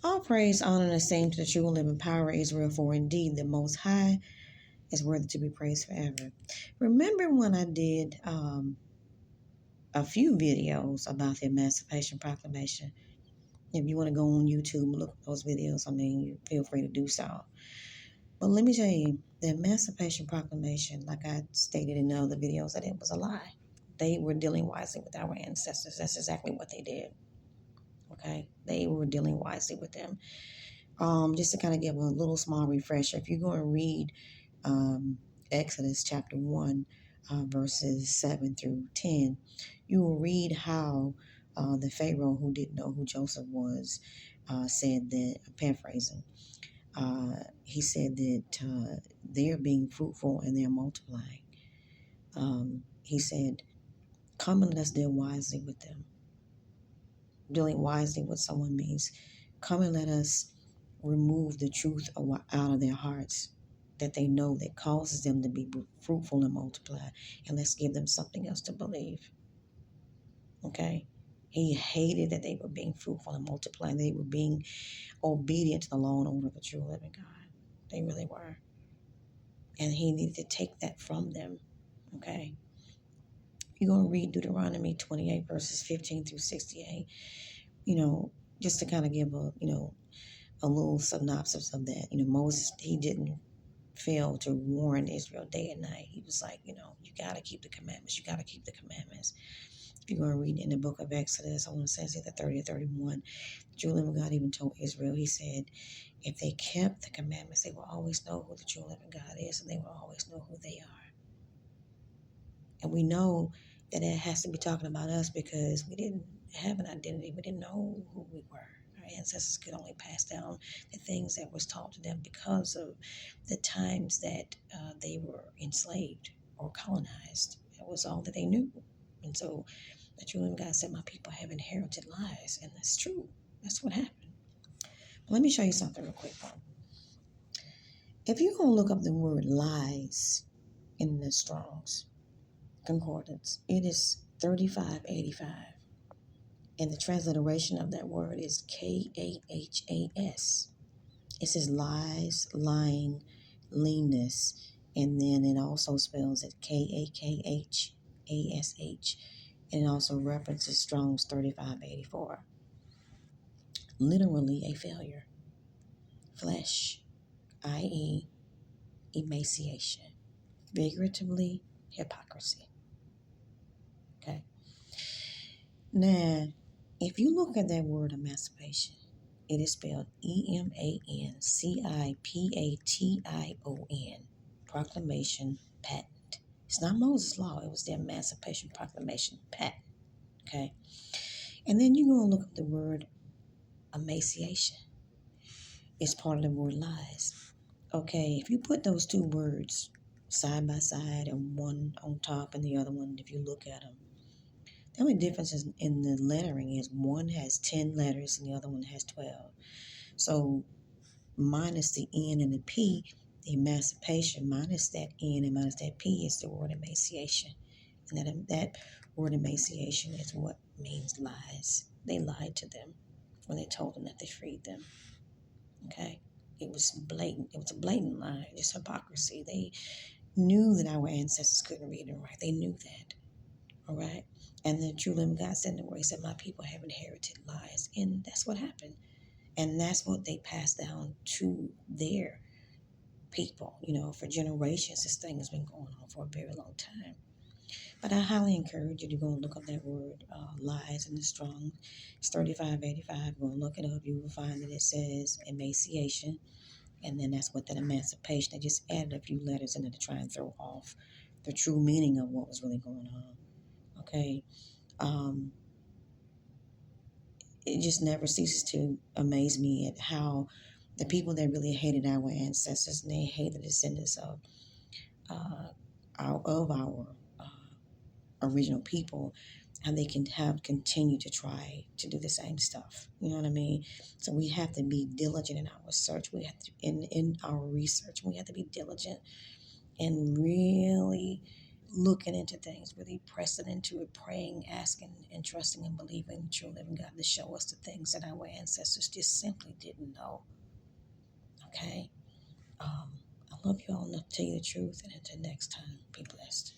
All praise, honor, and esteem to the true and living power of Israel, for indeed the Most High is worthy to be praised forever. Remember when I did a few videos about the Emancipation Proclamation? If you want to go on YouTube and look at those videos, you feel free to do so. But let me tell you, the Emancipation Proclamation, like I stated in the other videos, that it was a lie. They were dealing wisely with our ancestors. That's exactly what they did. Okay? They were dealing wisely with them. Just to kind of give a little small refresher, if you go and read Exodus chapter 1, verses 7 through 10, you will read how the Pharaoh, who didn't know who Joseph was, said that, paraphrasing, he said that they're being fruitful and they're multiplying. He said, come and let's deal wisely with them. Dealing wisely with someone means come and let us remove the truth out of their hearts that they know that causes them to be fruitful and multiply, and let's give them something else to believe. Okay? He hated that they were being fruitful and multiplying. They were being obedient to the law and order of the true living God. They really were. And he needed to take that from them. Okay? You're going to read Deuteronomy 28, verses 15 through 68. Just to kind of give a little synopsis of that. Moses, he didn't fail to warn Israel day and night. He was like, you got to keep the commandments. You got to keep the commandments. If you're going to read in the book of Exodus, I want to say it's either 30 or 31, the true living God even told Israel, he said, if they kept the commandments, they will always know who the true living God is, and they will always know who they are. And we know that it has to be talking about us because we didn't have an identity. We didn't know who we were. Our ancestors could only pass down the things that was taught to them because of the times that they were enslaved or colonized. That was all that they knew. And so the true living God said, my people have inherited lies. And that's true. That's what happened. But let me show you something real quick. If you're going to look up the word lies in the Strong's Concordance, it is 3585. And the transliteration of that word is Kahas. It says lies, lying, leanness, and then it also spells it Kakhaash. And it also references Strong's 3584. Literally a failure. Flesh, i.e., emaciation. Figuratively, hypocrisy. Okay. Now, if you look at that word emancipation, it is spelled Emancipation. Proclamation, patent. It's not Moses' law. It was the Emancipation Proclamation patent. Okay. And then you go and look up the word emaciation. It's part of the word lies. Okay. If you put those two words side by side and one on top and the other one, if you look at them, the only difference in the lettering is one has 10 letters and the other one has 12. So minus the N and the P, the emancipation, minus that N and minus that P is the word emaciation. And that word emaciation is what means lies. They lied to them when they told them that they freed them. Okay? It was blatant. It was a blatant lie, just hypocrisy. They knew that our ancestors couldn't read and write. They knew that. All right? And the true living God said in the word, he said, my people have inherited lies. And that's what happened. And that's what they passed down to their people. For generations, this thing has been going on for a very long time. But I highly encourage you to go and look up that word, lies in the Strong. It's 3585. Go and look it up. You will find that it says emaciation. And then that's what that emancipation. They just added a few letters in it to try and throw off the true meaning of what was really going on. Okay. It just never ceases to amaze me at how the people that really hated our ancestors and they hated the descendants of our original people, and they can have continued to try to do the same stuff. You know what I mean? So we have to be diligent in our search. We have to in our research. We have to be diligent and really looking into things, really pressing into it, praying, asking, and trusting and believing the true living God to show us the things that our ancestors just simply didn't know. Okay? I love you all enough to tell you the truth, and until next time, be blessed.